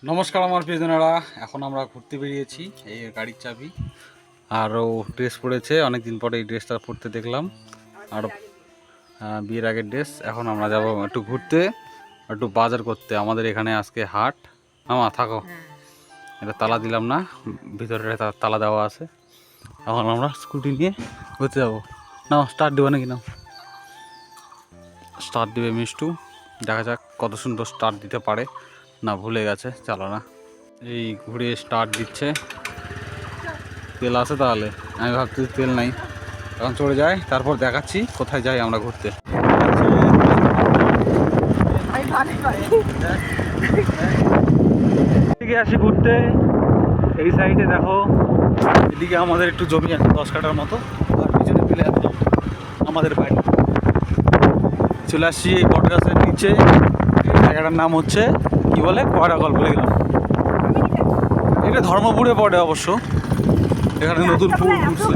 নমস্কার আমার প্রিয়জনেরা, এখন আমরা ঘুরতে বেরিয়েছি। এই গাড়ির চাবি আরও ড্রেস পরেছে, অনেকদিন পরে এই ড্রেসটা পরতে দেখলাম। আর বিয়ের আগের ড্রেস। এখন আমরা যাব একটু ঘুরতে, একটু বাজার করতে। আমাদের এখানে আজকে হাট। থাকো, এটা তালা দিলাম না, ভিতরে তালা দেওয়া আছে। এখন আমরা স্কুটি নিয়ে ঘুরতে যাবো। নাও স্টার্ট দেবো নাকি? নাও স্টার্ট দেবে মিষ্টু। দেখা যাক কত সুন্দর স্টার্ট দিতে পারে। না ভুলে গেছে, চালো না। এই ঘুরে স্টার্ট দিচ্ছে। তেল আছে তাহলে? আমি ভাবছি তেল নাই, এখন চলে যায়, তারপর দেখাচ্ছি কোথায় যাই আমরা ঘুরতে। এদিকে আসি ঘুরতে, এই সাইডে দেখো, এদিকে আমাদের একটু জমি আছে 10 কাঠার মতো, আর পিছনে পেলে একদম আমাদের বাড়ি। চলে আসছি এই বট গাছের নিচে। এই জায়গাটার নাম হচ্ছে কি বলে, কয়রাগল বলে গেলাম। এটা ধর্মপুরে পড়ে অবশ্য। এখানে নতুন পুল উঠছে,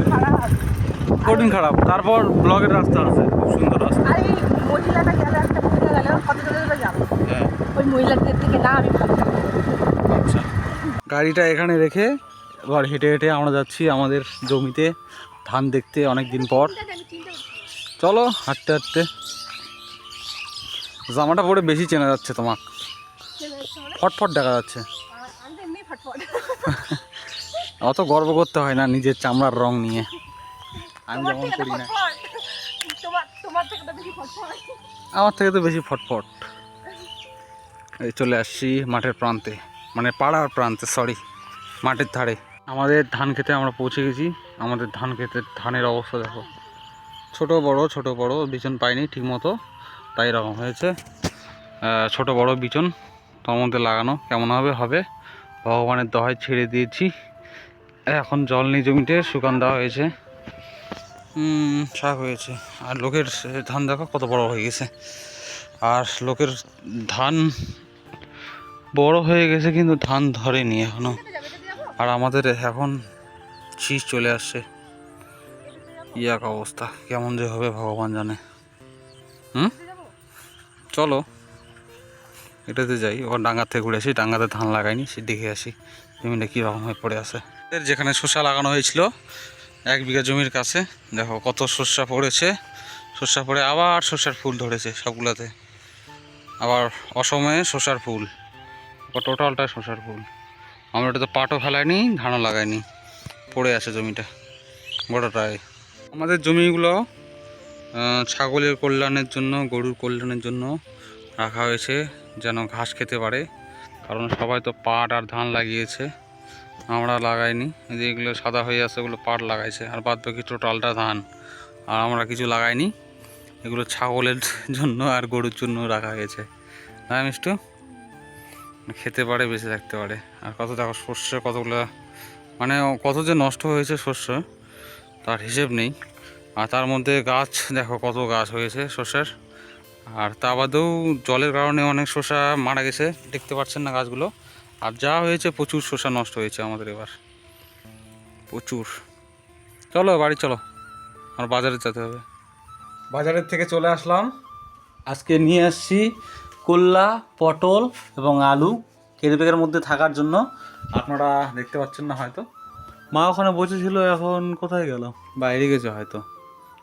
কঠিন খারাপ। তারপর ব্লগের রাস্তা আছে, খুব সুন্দর রাস্তা। আচ্ছা, গাড়িটা এখানে রেখে এবার হেঁটে হেঁটে আমরা যাচ্ছি আমাদের জমিতে ধান দেখতে, অনেক দিন পর। চলো হাঁটতে হাঁটতে। জামাটা পরে বেশি চেনা যাচ্ছে তোমার, ফটফট দেখা যাচ্ছে। অত গর্ব করতে হয় না নিজের চামড়ার রং নিয়ে, আমি যেমন করি না। আমার থেকে তো বেশি ফটফট। এই চলে আসছি মাঠের প্রান্তে, মানে পাড়ার প্রান্তে, সরি, মাঠের ধারে। আমাদের ধান খেতে আমরা পৌঁছে গেছি। আমাদের ধান খেতের ধানের অবস্থা দেখো, ছোট বড় বিচন পাইনি ঠিক মতো, তাই এরকম হয়েছে। ছোট বড় বিচন তার মধ্যে লাগানো, কেমন হবে হবে ভগবানের দহায় ছেড়ে দিয়েছি। এখন জল নেই জমিতে, শুকান দেওয়া হয়েছে, শাক হয়েছে। আর লোকের ধান দেখো কত বড় হয়ে গেছে। আর লোকের ধান বড় হয়ে গেছে কিন্তু ধান ধরেনি এখনো। আর আমাদের এখন শীষ চলে আসছে। এক অবস্থা, কেমন যে হবে ভগবান জানে। চলো এটাতে যাই, ওর ডাঙ্গার থেকে ঘুরে আসি। ডাঙ্গাতে ধান লাগাইনি, সে দেখে আসি জমিটা কীরকম হয়ে পড়ে আছে। যেখানে শসা লাগানো হয়েছিল 1 বিঘা জমির কাছে, দেখো কত শসা পড়েছে। শসা পড়ে আবার শসার ফুল ধরেছে সবগুলোতে, আবার অসময়ে শসার ফুল, টোটালটা শসার ফুল। আমরা এটা তো পাটও ফেলাইনি, ধানও লাগাইনি, পড়ে আছে জমিটা গোটাটাই। আমাদের জমিগুলো ছাগলের কল্যাণের জন্য, গরুর কল্যাণের জন্য রাখা হয়েছে, যেন ঘাস খেতে পারে। কারণ সবাই তো পাট আর ধান লাগিয়েছে, আমরা লাগাইনি। যেগুলো সাদা হয়ে আছে ওগুলো পাট লাগাইছে, আর বাদ বাকি টোটালটা ধান। আর আমরা কিছু লাগাইনি, এগুলো ছাগলের জন্য আর গরুর জন্য রাখা হয়েছে। হ্যাঁ মিষ্টু, খেতে পারে, বেঁচে থাকতে পারে। আর কত দেখো শস্য কতগুলো, মানে কত যে নষ্ট হয়েছে শস্য তার হিসেব নেই। আর তার মধ্যে গাছ দেখো কত গাছ হয়েছে শস্যের। আর তা বাদেও জলের কারণে অনেক শসা মারা গেছে, দেখতে পাচ্ছেন না গাছগুলো। আর যা হয়েছে প্রচুর শসা নষ্ট হয়েছে আমাদের এবার, প্রচুর। চলো বাড়ি চলো, আর বাজারে যেতে হবে। বাজারের থেকে চলে আসলাম। আজকে নিয়ে আসছি কল্লা, পটল এবং আলু কেরি ব্যাগের মধ্যে থাকার জন্য। আপনারা দেখতে পাচ্ছেন না হয়তো, মা ওখানে বসেছিল, এখন কোথায় গেল? বাইরে গেছে হয়তো,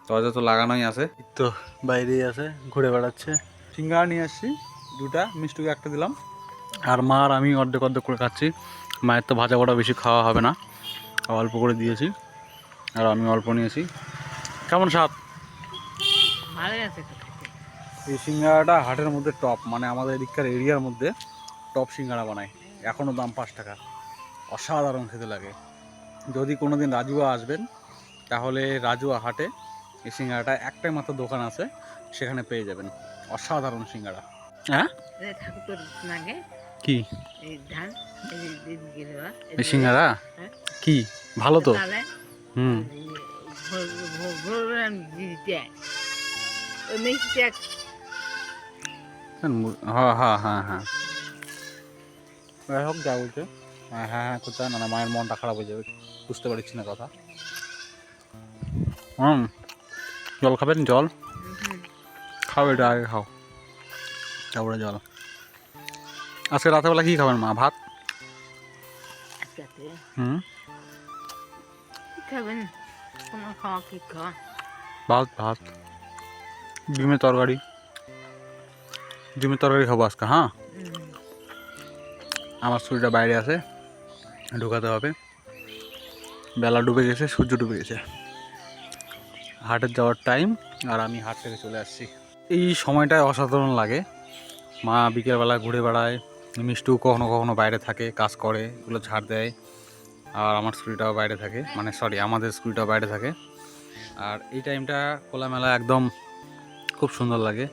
দরজা তো লাগানোই আছে, তো বাইরেই আছে, ঘুরে বেড়াচ্ছে। সিঙ্গাড়া নিয়ে আসছি 2টা, মিষ্টুকে 1টা দিলাম। আর মা আর আমি অর্ধেক অর্ধেক করে খাচ্ছি। মায়ের তো ভাজা বড়া বেশি খাওয়া হবে না, অল্প করে দিয়েছি, আর আমি অল্প নিয়েছি। কেমন স্বাদ? এই সিঙ্গাড়াটা হাটের মধ্যে টপ, মানে আমাদের এদিককার এরিয়ার মধ্যে টপ সিঙ্গাড়া বানায়। এখনও দাম 5 টাকা, অসাধারণ খেতে লাগে। যদি কোনো দিন রাজুয়া আসবেন তাহলে রাজুয়া হাটে এই সিঙ্গাড়াটা একটাই মাত্র দোকান আছে, সেখানে পেয়ে যাবেন। অসাধারণ সিঙ্গাড়া। হ্যাঁ কি এই সিঙ্গাড়া কি ভালো তো। হ্যাঁ হ্যাঁ হ্যাঁ হ্যাঁ, যাই হোক যা বলছে। হ্যাঁ হ্যাঁ হ্যাঁ করতে না, মায়ের মনটা খারাপ হয়ে যাবে, বুঝতে পারছি না কথা। জল খাবেন? জল খাও, এটা আগে খাও, তারপরে জল। আজকে রাতেরবেলা কী খাবেন মা? ভাত? হুম, খাবেন কোনো খাওয়া কি খাওয়া? ভাত ভাত ডিমের তরকারি খাবো আজকে। হ্যাঁ, আমার শরীরটা বাইরে আছে, ঢুকাতে হবে। বেলা ডুবে গেছে, সূর্য ডুবে গেছে, হাটের যাওয়ার টাইম, আর আমি হাট থেকে চলে আসছি। এই সময়টায় অসাধারণ লাগে। মা বিকেলবেলা ঘুরে বেড়ায়, মিষ্টু কখনো কখনো বাইরে থাকে, কাজ করে, এগুলো ঝাড় দেয়। আর আমার স্কুলটাও বাইরে থাকে, মানে সরি আমাদের স্কুলটাও বাইরে থাকে। আর এই টাইমটা খোলামেলা একদম খুব সুন্দর লাগে।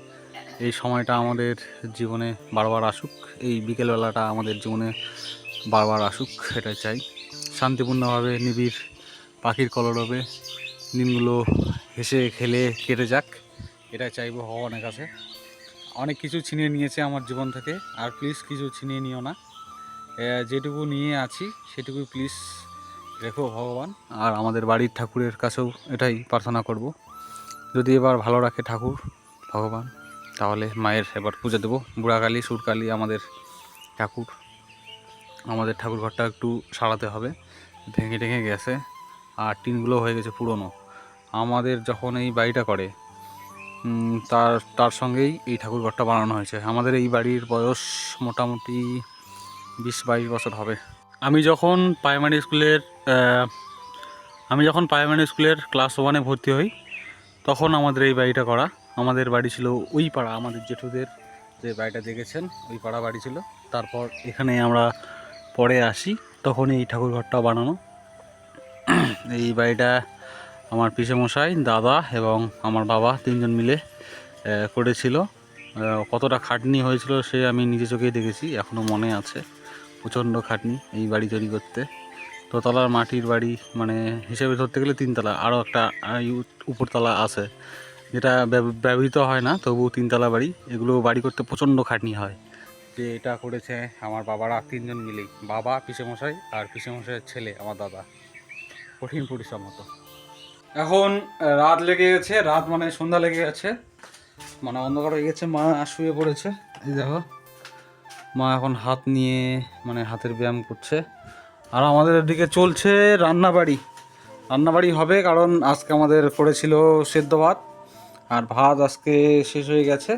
এই সময়টা আমাদের জীবনে বারবার আসুক, এই বিকেলবেলাটা আমাদের জীবনে বারবার আসুক, এটাই চাই। শান্তিপূর্ণভাবে নিবিড় পাখির কলরবে দিনগুলো হেসে খেলে কেটে যাক, এটাই চাইবো ভগবানের কাছে। অনেক কিছু ছিনিয়ে নিয়েছে আমার জীবন থেকে, আর প্লিজ কিছু ছিনিয়ে নিও না। যেটুকু নিয়ে আছি সেটুকু প্লিজ রেখো ভগবান। আর আমাদের বাড়ির ঠাকুরের কাছেও এটাই প্রার্থনা করব, যদি এবার ভালো রাখে ঠাকুর ভগবান, তাহলে মায়ের এবার পুজো দেবো। বুড়াকালী সুরকালী আমাদের ঠাকুর, আমাদের ঠাকুর ঘরটা একটু সারাতে হবে, ভেঙে টেঙে গেছে আর টিনগুলো হয়ে গেছে পুরনো। আমাদের যখন এই বাড়িটা করে তার সঙ্গেই এই ঠাকুর ঘরটা বানানো হয়েছে। আমাদের এই বাড়ির বয়স মোটামুটি 20-22 বছর হবে। আমি যখন প্রাইমারি স্কুলের ক্লাস 1-এ ভর্তি হই, তখন আমাদের এই বাড়িটা করা। আমাদের বাড়ি ছিল ওই পাড়া, আমাদের জেঠুদের যে বাড়িটা দেখেছেন ওই পাড়া বাড়ি ছিল। তারপর এখানে আমরা পরে আসি, তখন এই ঠাকুর ঘরটা বানানো। এই বাড়িটা আমার পিসেমশাই, দাদা এবং আমার বাবা 3জন মিলে করেছিল। কতটা খাটনি হয়েছিল সে আমি নিজে চোখেই দেখেছি, এখনও মনে আছে। প্রচণ্ড খাটনি এই বাড়ি তৈরি করতে। দোতলার মাটির বাড়ি, মানে হিসেবে ধরতে গেলে 3তলা, আরও একটা উপরতলা আছে যেটা ব্যবহৃত হয় না, তবুও 3তলা বাড়ি। এগুলো বাড়ি করতে প্রচণ্ড খাটনি হয়। যে এটা করেছে আমার বাবারা 3জন মিলেই, বাবা, পিসেমশাই আর পিসেমশাইয়ের ছেলে আমার দাদা। কঠিন পরিশ্রম হতো। এখন রাত লেগে গেছে, রাত মানে সন্ধ্যা লেগে গেছে, মানে অন্ধকার হয়ে গেছে। মা শুয়ে পড়েছে, এই দেখো মা এখন হাত নিয়ে মানে হাতের ব্যায়াম করছে। আর আমাদের এদিকে চলছে রান্নাবাড়ি হবে, কারণ আজকে আমাদের করেছিল সেদ্ধ ভাত, আর ভাত আজকে শেষ হয়ে গেছে।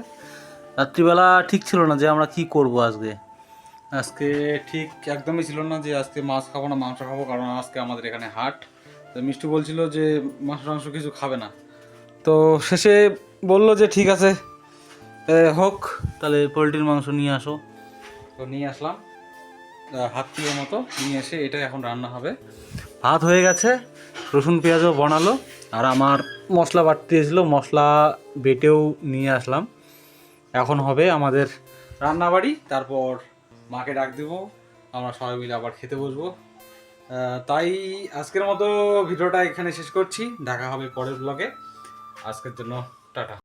রাত্রিবেলা ঠিক ছিল না যে আমরা কি করব আজকে ঠিক একদমই ছিল না যে আজকে মাছ খাবো না মাংস খাবো, কারণ আজকে আমাদের এখানে হাট। তো মিষ্টি বলছিল যে মাংস টাংস কিছু খাবে না, তো শেষে বললো যে ঠিক আছে হোক, তাহলে পোলট্রির মাংস নিয়ে আসো। তো নিয়ে আসলাম, হাফ কিলোর মতো নিয়ে এসে এটা এখন রান্না হবে। ভাত হয়ে গেছে, রসুন পেঁয়াজও বানালো, আর আমার মশলা বাটতে এসেছিলো, মশলা বেটেও নিয়ে আসলাম। এখন হবে আমাদের রান্নাবাড়ি, তারপর মাকে ডাক দেবো, আমরা সবাই মিলে আবার খেতে বসবো। তাই আজকের মতো ভিডিওটা এখানে শেষ করছি, দেখা হবে পরের ব্লগে। আজকের জন্য টাটা।